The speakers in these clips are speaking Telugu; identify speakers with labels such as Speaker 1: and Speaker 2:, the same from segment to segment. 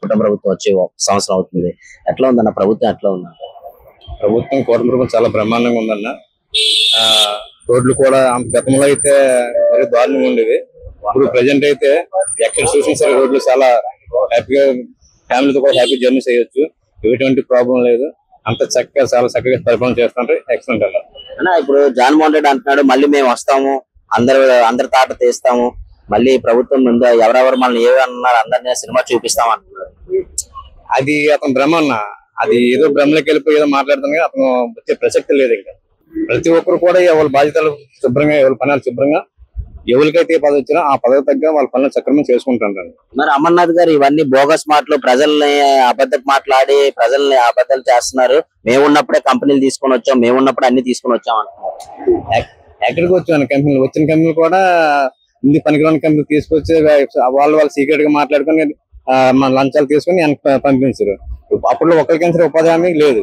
Speaker 1: కుటుంబ ప్రభుత్వం వచ్చి 1 సంవత్సరం అవుతుంది. ఎట్లా ఉందన్న ప్రభుత్వం ఎట్లా ఉందన్న?
Speaker 2: ప్రభుత్వం కూటమి ప్రభుత్వం చాలా బ్రహ్మాండంగా ఉందన్న. రోడ్లు కూడా గతంలో అయితే very దారుణంగా ఉండేది. ఇప్పుడు ప్రజెంట్ అయితే ఎక్కడ చూసిన సరే రోడ్లు చాలా హ్యాపీగా ఫ్యామిలీతో కూడా హ్యాపీ జర్నీ చేయొచ్చు. ఎటువంటి ప్రాబ్లం లేదు. అంత చక్కగా చాలా చక్కగా పరిపాలన చేస్తుంటే ఎక్సలెంట్ అన్న.
Speaker 1: ఇప్పుడు జగన్మోహన్ రెడ్డి అంటున్నాడు మళ్ళీ మేము వస్తాము, అందరి తాట తీస్తాము, మళ్ళీ ప్రభుత్వం ముందు ఎవరెవరు మనల్ని ఏమన్నారు అందరినీ సినిమా చూపిస్తాం అంటున్నారు.
Speaker 2: అది అతను భ్రమ అన్న. అది ఏదో భ్రమలోకి వెళ్ళిపోయి ఏదో మాట్లాడుతాను కానీ అతను వచ్చే ప్రసక్తి లేదు. ఇంకా ప్రతి ఒక్కరు కూడా ఎవరి బాధ్యతలు శుభ్రంగా, ఎవరి పనులు శుభ్రంగా, ఎవరికైతే ఏ పదవి వచ్చినా ఆ పదవి తగ్గ వాళ్ళ పనులు సక్రమంగా చేసుకుంటారు.
Speaker 1: మరి అమర్నాథ్ గారు ఇవన్నీ బోగస్ మాటలు, ప్రజల్ని అబద్ధం మాట్లాడి ప్రజల్ని అబద్ధాలు చేస్తున్నారు. మేము ఉన్నప్పుడే కంపెనీలు తీసుకొని వచ్చాం, మేము ఉన్నప్పుడే అన్ని తీసుకొని వచ్చాం అంటున్నారు.
Speaker 2: ఎక్కడికి వచ్చాను కంపెనీలు, వచ్చిన కంపెనీలు కూడా ఇంది పనికిరాని కంపెనీలు తీసుకొచ్చి వాళ్ళు సీక్రెట్ గా మాట్లాడుకుని మన లంచాలు తీసుకుని పంపించారు. అప్పుడు ఒకరికైనా సరే ఉపాధి హామీ లేదు.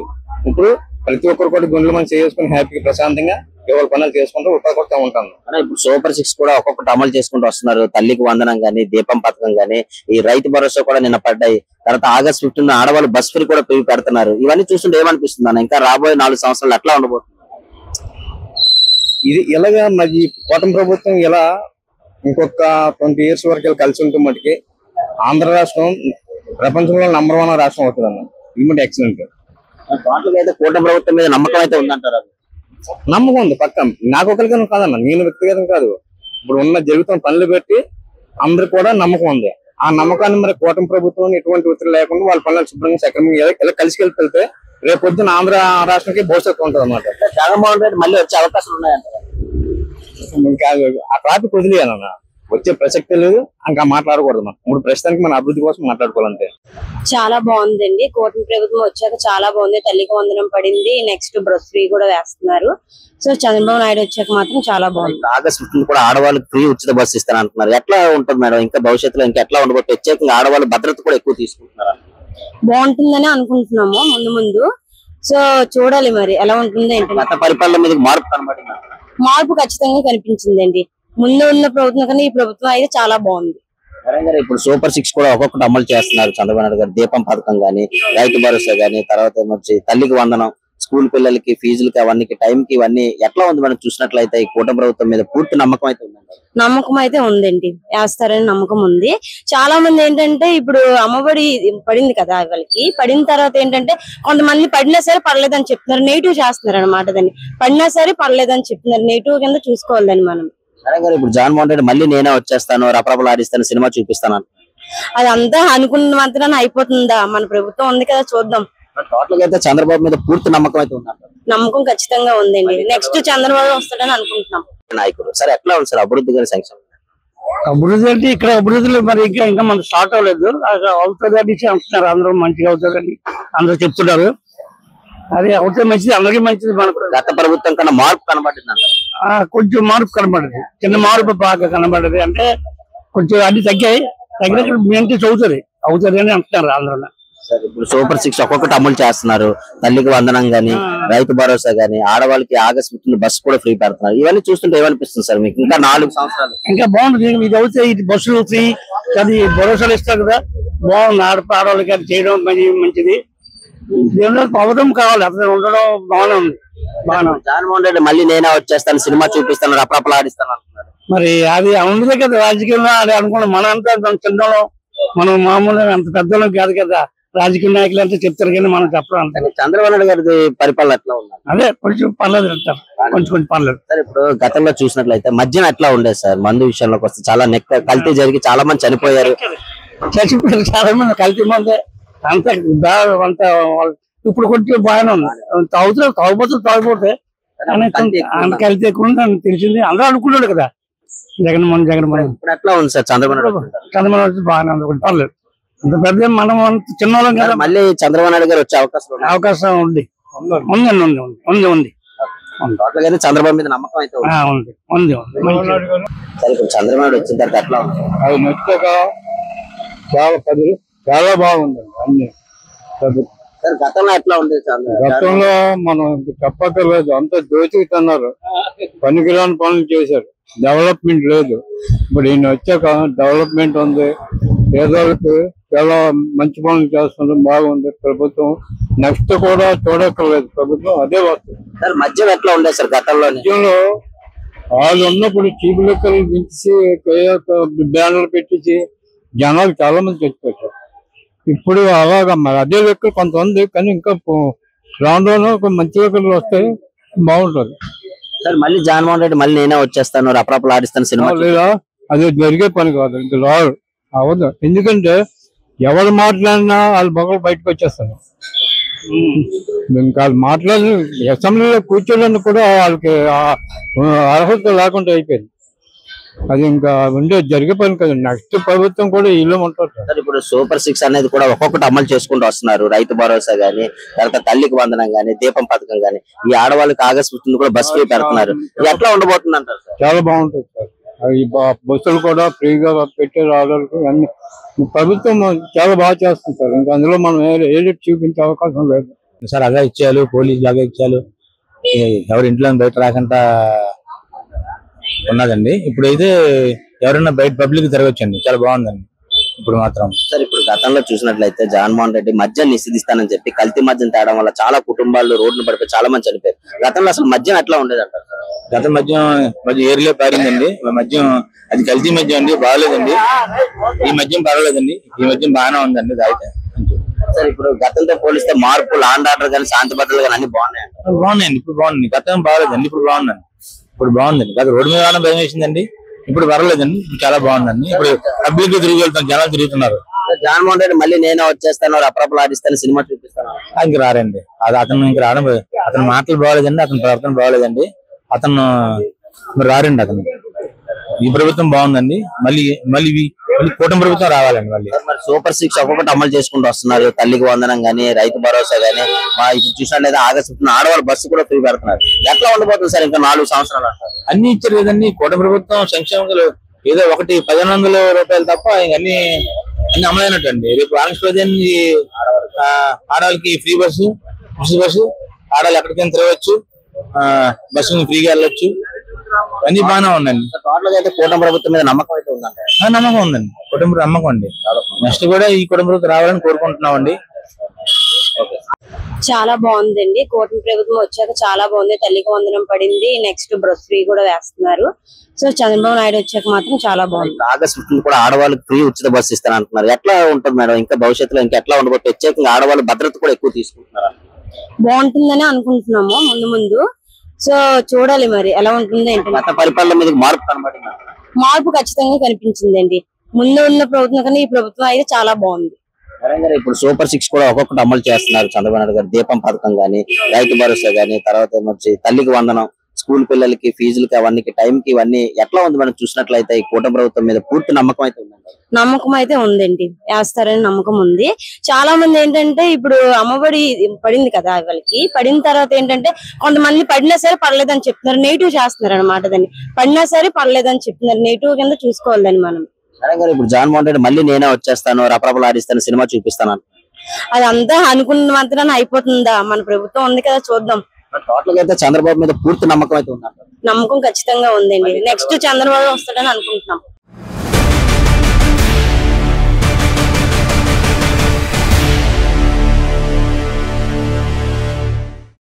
Speaker 2: ఇప్పుడు ప్రతి ఒక్కరు కూడా గుండెలు మనం చేసుకుని హ్యాపీగా ప్రశాంతంగా ఎవరి పనులు చేసుకుంటూ ఉపాధి కొడుతూ ఉంటాను.
Speaker 1: ఇప్పుడు సూపర్ 6 కూడా ఒక్కొక్కటి అమలు చేసుకుంటూ వస్తున్నారు. తల్లికి వందనం గానీ, దీపం పథకం గానీ, ఈ రైతు భరోసా కూడా నిన్న పడ్డాయి. తర్వాత August 15 ఆడవాళ్ళు బస్ ఫ్రీ కూడా పెడుతున్నారు. ఇవన్నీ చూస్తుంటే ఏమనిపిస్తుంది అన్న? ఇంకా రాబోయే 4 సంవత్సరాలు ఎట్లా ఉండబోతుంది?
Speaker 2: ఇది ఇలాగా మరి కూటమి ప్రభుత్వం ఇలా ఇంకొక 20 years వరకు కలిసి ఉంటే మటుకి ఆంధ్ర రాష్ట్రం ప్రపంచంలో నంబర్ 1 రాష్ట్రం అవుతుంది అన్న. ఇది ఎక్సలెంట్.
Speaker 1: అయితే కూటమి ప్రభుత్వం మీద నమ్మకం అయితే ఉందంటారు?
Speaker 2: నమ్మకం ఉంది పక్క. నాకు ఒకరికైనా కాదన్న, నేను వ్యక్తిగతం కాదు. ఇప్పుడు ఉన్న జరుగుతున్న పనులు బట్టి అందరికి కూడా నమ్మకం ఉంది. ఆ నమ్మకాన్ని మరి కూటమి ప్రభుత్వం ఎటువంటి ఒత్తిడి లేకుండా వాళ్ళ పనులు శుభ్రంగా సక్రమంగా ఇలా కలిసి వెళ్తే రేపు పొద్దున ఆంధ్ర రాష్ట్రానికి భవిష్యత్తు ఉంటుంది అన్నమాట.
Speaker 1: జగన్మోహన్ రెడ్డి మళ్ళీ వచ్చే అవకాశాలు ఉన్నాయంటారు?
Speaker 2: ఇంకా ఆ ట్రాఫిక్ వదిలేయాలన్న, వచ్చే ప్రసక్తి లేదు. ఇంకా మాట్లాడకూడదు. మనం ఇప్పుడు ప్రస్తుతానికి మన అభివృద్ధి కోసం మాట్లాడుకోవాలంటే
Speaker 3: చాలా బాగుందండి. కూటమి ప్రభుత్వం వచ్చాక చాలా బాగుంది. తల్లికి వందనం పడింది, నెక్స్ట్ బస్ ఫ్రీ కూడా వేస్తున్నారు. సో చంద్రబాబు నాయుడు వచ్చాక మాత్రం చాలా బాగుంది.
Speaker 1: August 15 కూడా ఆడవాళ్ళకి ఫ్రీ ఉచిత బస్సు ఇస్తాను అంటున్నారు. ఎట్లా ఉంటుంది మేడం? ఇంకా భవిష్యత్తులో ఇంకా ఎట్లా ఉండబోతుంది? ప్రత్యేకంగా ఆడవాళ్ళ భద్రత కూడా ఎక్కువ తీసుకుంటున్నారు.
Speaker 3: బాగుంటుందని అనుకుంటున్నాము ముందు. సో చూడాలి మరి ఎలా ఉంటుందో ఏంటి.
Speaker 1: గత పరిపాలన మీద మార్పు కనబడింది?
Speaker 3: మార్పు ఖచ్చితంగా కనిపించిందండి. ముందు ఉన్న ప్రభుత్వం కన్నా ఈ ప్రభుత్వం అయితే చాలా బాగుంది.
Speaker 1: ఇప్పుడు సూపర్ 6 కూడా ఒక్కొక్కటి అమలు చేస్తున్నారు చంద్రబాబు నాయుడు గారు. దీపం పథకం గానీ, రైతు భరోసా గానీ, తర్వాత వచ్చి తల్లికి వందనం, స్కూల్ పిల్లలకి ఫీజులకి, అవన్నీ టైంకి, ఇవన్నీ ఎట్లా ఉంది మనం చూసినట్లయితే? ఈ కూటమి ప్రభుత్వం మీద పూర్తి నమ్మకం అయితే ఉందండి?
Speaker 3: నమ్మకం అయితే ఉందండి, వేస్తారని నమ్మకం ఉంది. చాలా మంది ఏంటంటే ఇప్పుడు అమ్మఒడి పడింది కదా, వాళ్ళకి పడిన తర్వాత ఏంటంటే కొంతమంది పడినా సరే పర్లేదని చెప్తున్నారు, నెగిటివ్ చేస్తున్నారు అనమాట. దాన్ని పడినా సరే పర్లేదని చెప్తున్నారు, నెగిటివ్ కింద చూసుకోవాలని మనం.
Speaker 1: ఇప్పుడు జగన్మోహన్ రెడ్డి మళ్ళీ నేనే వచ్చేస్తాను, రపరపలు ఆడిస్తాను, సినిమా చూపిస్తాను,
Speaker 3: అదంతా అనుకున్న మాత్రాన అయిపోతుందా? మన ప్రభుత్వం ఉంది కదా, చూద్దాం.
Speaker 1: టోటల్ గా అయితే చంద్రబాబు మీద పూర్తి నమ్మకం అయితే ఉంది?
Speaker 3: నమ్మకం ఖచ్చితంగా ఉందండి. నెక్స్ట్ చంద్రబాబు వస్తాడని అనుకుంటున్నాం.
Speaker 1: నాయకుడు సరే ఎట్లా ఉంది సార్ అభివృద్ధి గారి సంక్షేమం?
Speaker 4: అభివృద్ధి అంటే ఇక్కడ అభివృద్ధిలో మరి ఇంకా మనం స్టార్ట్ అవ్వలేదు. అవుతుందని అంటున్నారు, అందరూ మంచిగా అవుతుందని అందరూ చెప్తున్నారు. అది అవుతే మంచిది, అందరికీ మంచిది. మనకు
Speaker 1: గత ప్రభుత్వం కన్నా మార్పు కనబడింది అంటారు?
Speaker 4: కొంచెం మార్పు కనబడదు, చిన్న మార్పు బాగా కనబడదు. అంటే కొంచెం అన్ని తగ్గినప్పుడు ఏంటి అవుతుంది అని అంటున్నారు అందరూ.
Speaker 1: సరే ఇప్పుడు సూపర్ 6 ఒక్కొక్కటి అమలు చేస్తున్నారు. తల్లికి వందనం గానీ, రైతు భరోసా గానీ, ఆడవాళ్ళకి August 15 బస్సు కూడా ఫ్రీ పెడుతున్నారు. ఇవన్నీ చూస్తుంటే ఏమనిపిస్తుంది సార్ మీకు? ఇంకా 4 సంవత్సరాలు
Speaker 4: ఇంకా బాగుంటుంది. ఇది అవుతే ఇది బస్సులు ఫ్రీ, అది భరోసాలు ఇస్తారు కదా, బాగుంది. ఆడవాళ్ళకి అది చేయడం మంచిది. దేవుడు అవడం కావాలి, అతను ఉండడం బాగానే ఉంది.
Speaker 1: జగన్మోహన్ రెడ్డి మళ్ళీ నేనే వచ్చేస్తాను, సినిమా చూపిస్తాను, రపరపలు ఆడిస్తాను అంటున్నారు.
Speaker 4: మరి అది ఉండదు కదా రాజకీయంలో. అది అనుకున్నాం మన అంతా చిన్నలో, మనం మామూలుగా అంత పెద్దలో కాదు కదా. రాజకీయ నాయకులు అంటే చెప్తారు కానీ మనం చెప్పడం అంతే.
Speaker 1: చంద్రబాబు నాయుడు గారి పరిపాలన ఎట్లా ఉంది?
Speaker 4: అదే కొంచెం పర్లేదు అంటారు, కొంచెం పర్లేదు.
Speaker 1: సార్ ఇప్పుడు గతంలో చూసినట్లయితే మద్యం ఎట్లా ఉండేది సార్? మందు విషయంలోకి వస్తే చాలా కల్తీ జరిగి చాలా మంది చనిపోయారు.
Speaker 4: చాలా మంది కల్తీ మంది అంత ఇప్పుడు కొంచెం బాగానే ఉంది. తాగుపోతే అంత కల్తీ ఎక్కువ అని తెలిసింది. అందరూ అనుకున్నాడు కదా జగన్మోహన్.
Speaker 1: ఇప్పుడు ఎట్లా ఉంది సార్
Speaker 4: చంద్రబాబు బాగానే ఉంది, పర్లేదు. అంత పెద్ద మనం చిన్నవాళ్ళం కదా.
Speaker 1: మళ్ళీ చంద్రబాబు నాయుడు గారు వచ్చే
Speaker 4: అవకాశం ఉంది.
Speaker 1: చంద్రబాబు మీద నమ్మకం అయితే
Speaker 4: ఉంది.
Speaker 1: సరే ఇప్పుడు చంద్రబాబు నాయుడు వచ్చిన తర్వాత ఎట్లా ఉంది?
Speaker 2: అది నచ్చక చాలా బాగుంది అన్ని.
Speaker 1: గతంలో ఎట్లా ఉంది?
Speaker 2: గతంలో మనం చెప్పక్కర్లేదు, అంత దోచుకుతున్నారు, పనికిరాని పనులు చేశారు, డెవలప్మెంట్ లేదు.
Speaker 4: ఇప్పుడు ఈయన వచ్చాక డెవలప్మెంట్ ఉంది, పేదవాళ్ళకి చాలా మంచి పనులు చేస్తుంది, బాగుంది ప్రభుత్వం. నెక్స్ట్ కూడా చూడక్కర్లేదు, ప్రభుత్వం అదే వస్తుంది.
Speaker 1: సార్ మద్యం ఎట్లా ఉండేది సార్ గతంలో?
Speaker 4: మధ్యలో వాళ్ళు ఉన్నప్పుడు చీపు లెక్కలు దించి బ్యానర్లు పెట్టించి జనాలు చాలా మంది చచ్చిపోతారు. ఇప్పుడు అలాగా మరి అదే లెక్కలు కొంత ఉంది, కానీ ఇంకా రాను రాను మంచి లెక్కలు వస్తే బాగుంటుంది.
Speaker 1: సార్ మళ్ళీ జగన్మోహన్ రెడ్డి మళ్ళీ నేనే వచ్చేస్తాను రపరపలు ఆడిస్తాను సినిమా
Speaker 4: లేదా అది జరిగే పని కాదు, ఇంకా రాదు అవదు. ఎందుకంటే ఎవరు మాట్లాడినా వాళ్ళ మొక్కలు బయటకు వచ్చేస్తారు. ఇంకా వాళ్ళు మాట్లాడి అసెంబ్లీలో కూర్చోడానికి కూడా వాళ్ళకి అర్హత లేకుండా అయిపోయింది. అది ఇంకా ఉండే జరిగే పని కాదు. నెక్స్ట్ ప్రభుత్వం కూడా ఇల్లు ఉంటారు.
Speaker 1: సార్ ఇప్పుడు సూపర్ 6 అనేది కూడా ఒక్కొక్కటి అమలు చేసుకుంటూ వస్తున్నారు. రైతు భరోసా గానీ, తర్వాత తల్లికి వందనం గానీ, దీపం పథకం గానీ, ఈ ఆడవాళ్ళకి ఆగస్టు 15 కూడా బస్ ఫ్రీ పెడుతున్నారు. ఇది ఎట్లా ఉండబోతుంది అంటారు సార్?
Speaker 4: చాలా బాగుంటుంది సార్. ఈ బస్సులు కూడా ఫ్రీగా పెట్టారు ఆడవాళ్ళకి. అన్ని ప్రభుత్వం చాలా బాగా చేస్తుంది సార్. ఇంకా అందులో మనం ఏది చూపించే అవకాశం లేదు
Speaker 2: సార్. అగా ఇచ్చారు, పోలీసులు అగా ఇచ్చారు, ఎవరి ఇంట్లో బయట రాకుండా ఉన్నదండి. ఇప్పుడైతే ఎవరైనా బయట పబ్లిక్ తిరగొచ్చండి, చాలా బాగుందండి ఇప్పుడు మాత్రం.
Speaker 1: సార్ ఇప్పుడు గతంలో చూసినట్లయితే జగన్మోహన్ రెడ్డి మద్యం నిషేధిస్తానని చెప్పి కల్తీ మద్యం తేవడం వల్ల చాలా కుటుంబాలు రోడ్లు పడిపోయి చాలా మంది చనిపోయారు. గతంలో అసలు మద్యం ఎట్లా ఉండేది అంటారు?
Speaker 2: గత మద్యం ఏరిలో పారిందండి. మద్యం అది కల్తీ మద్యం అండి, బాగలేదండి. ఈ మద్యం పర్వాలేదండి, ఈ మద్యం బాగానే ఉందండి తాగితే.
Speaker 1: సార్ ఇప్పుడు గతంతో పోలిస్తే మార్పు, లాండ్ ఆర్డర్ కానీ, శాంతి భద్రతలు కానీ అన్ని బాగున్నాయి.
Speaker 2: బాగున్నాయండి, ఇప్పుడు బాగుంది. గతం బాగలేదండి, ఇప్పుడు బాగుందండి. ఇప్పుడు బాగుందండి. గత రోడ్డు మీద రావడం భయం వేసిందండి, ఇప్పుడు పర్వాలేదండి, చాలా బాగుందండి. ఇప్పుడు పబ్లిక్ తిరిగి వెళ్తాం, జనాలు తిరుగుతున్నారు.
Speaker 1: జగన్మోహన్ రెడ్డి మళ్ళీ నేనే వచ్చేస్తాను రపరపలు ఆడిస్తాను సినిమా చూపిస్తాను
Speaker 2: ఇంక రారండి. అది అతను ఇంక రావడం, అతని మాటలు బాగలేదండి, అతని ప్రవర్తన బాగలేదండి, అతను రారండి. అతను ఈ ప్రభుత్వం బాగుందండి, మళ్ళీ మళ్ళీ కూటమి ప్రభుత్వం రావాలండి. మళ్ళీ
Speaker 1: మరి సూపర్ 6 ఒక్కొక్కటి అమలు చేసుకుంటూ వస్తున్నారు. తల్లికి వందనం గానీ, రైతు భరోసా గానీ, ఇప్పుడు చూసినట్లయితే ఆగస్టు 15 ఆడవాళ్ళ బస్సు కూడా ఫ్రీ పెడుతున్నారు. ఎట్లా ఉండబోతుంది సార్ ఇంకా 4 సంవత్సరాలు అంటారు?
Speaker 2: అన్ని ఇచ్చారు కదండి కూటమి ప్రభుత్వం. సంక్షేమాలు ఏదో ఒకటి 1500 రూపాయలు తప్ప అన్ని అమలైనట్టు అండి. రేపు ఆగస్టు 15 ఆడవాళ్ళకి ఫ్రీ బస్సు, ఉచిత బస్సు, ఆడవాళ్ళు ఎక్కడికైనా తిరగచ్చు, బస్సు ఫ్రీగా వెళ్ళొచ్చు, అన్ని బాగానే ఉందండి.
Speaker 1: టోటల్ గా అయితే కూటమి ప్రభుత్వం మీద నమ్మకం అయితే ఉందండి.
Speaker 2: నమ్మకం ఉందండి, కుటుంబ నమ్మకం అండి. నెక్స్ట్ కూడా ఈ కుటుంబ ప్రభుత్వం రావాలని కోరుకుంటున్నాం అండి.
Speaker 3: చాలా బాగుందండి. కూటమి ప్రభుత్వం వచ్చాక చాలా బాగుంది. తల్లికి వందనం పడింది, నెక్స్ట్ బస్ ఫ్రీ కూడా వేస్తున్నారు. సో చంద్రబాబు నాయుడు వచ్చాక మాత్రం చాలా బాగుంది.
Speaker 1: ఆగస్టు 15 కూడా ఆడవాళ్ళకి ఫ్రీ ఉచిత బస్సు ఇస్తాను అంటున్నారు. ఎట్లా ఉంటుంది మేడం? ఇంకా భవిష్యత్తులో ఇంకా ఎట్లా ఉండబోతుంది? ప్రత్యేకంగా ఆడవాళ్ళు భద్రత కూడా ఎక్కువ తీసుకుంటున్నారు.
Speaker 3: బాగుంటుందని అనుకుంటున్నాము ముందు ముందు. సో చూడాలి మరి ఎలా ఉంటుంది ఏంటి.
Speaker 1: గత పరిపాలన మీద మార్పు కనబడింది.
Speaker 3: మార్పు ఖచ్చితంగా కనిపించిందండి. ముందు ఉన్న ప్రభుత్వం కన్నా ఈ ప్రభుత్వం అయితే చాలా బాగుంది.
Speaker 1: ఇప్పుడు సూపర్ 6 కూడా ఒక్కొక్కటి అమలు చేస్తున్నారు చంద్రబాబు నాయుడు గారు. దీపం పథకం గానీ, రైతు భరోసా గానీ, తర్వాత వచ్చి తల్లికి వందనం, స్కూల్ పిల్లలకి ఫీజులకి అవన్నీ టైంకి ఇవన్నీ ఎట్లా ఉంది మనం చూసినట్లయితే ఈ కూటమి ప్రభుత్వం మీద పూర్తి నమ్మకం అయితే ఉందండి.
Speaker 3: నమ్మకం అయితే ఉందండి, వేస్తారని నమ్మకం ఉంది. చాలా మంది ఏంటంటే ఇప్పుడు అమ్మఒడి పడింది కదా వాళ్ళకి, పడిన తర్వాత ఏంటంటే కొంతమంది పడినా సరే పర్లేదని చెప్తున్నారు, నెగిటివ్ చేస్తున్నారు అనమాట. దాన్ని పడినా సరే పర్లేదని చెప్తున్నారు, నెగిటివ్ కింద చూసుకోవాలని మనం.
Speaker 1: ఇప్పుడు జగన్మోహన్ రెడ్డి మళ్ళీ నేనే వచ్చేస్తాను రపరపలు ఆడిస్తాను సినిమా చూపిస్తాను
Speaker 3: అదంతా అనుకున్న మాత్రాన అయిపోతుందా? మన ప్రభుత్వం ఉంది కదా, చూద్దాం.
Speaker 1: టోటల్ గా అయితే చంద్రబాబు మీద పూర్తి నమ్మకం అయితే ఉందండి.
Speaker 3: నమ్మకం ఖచ్చితంగా ఉందండి. నెక్స్ట్ చంద్రబాబు వస్తాడని అనుకుంటున్నాం.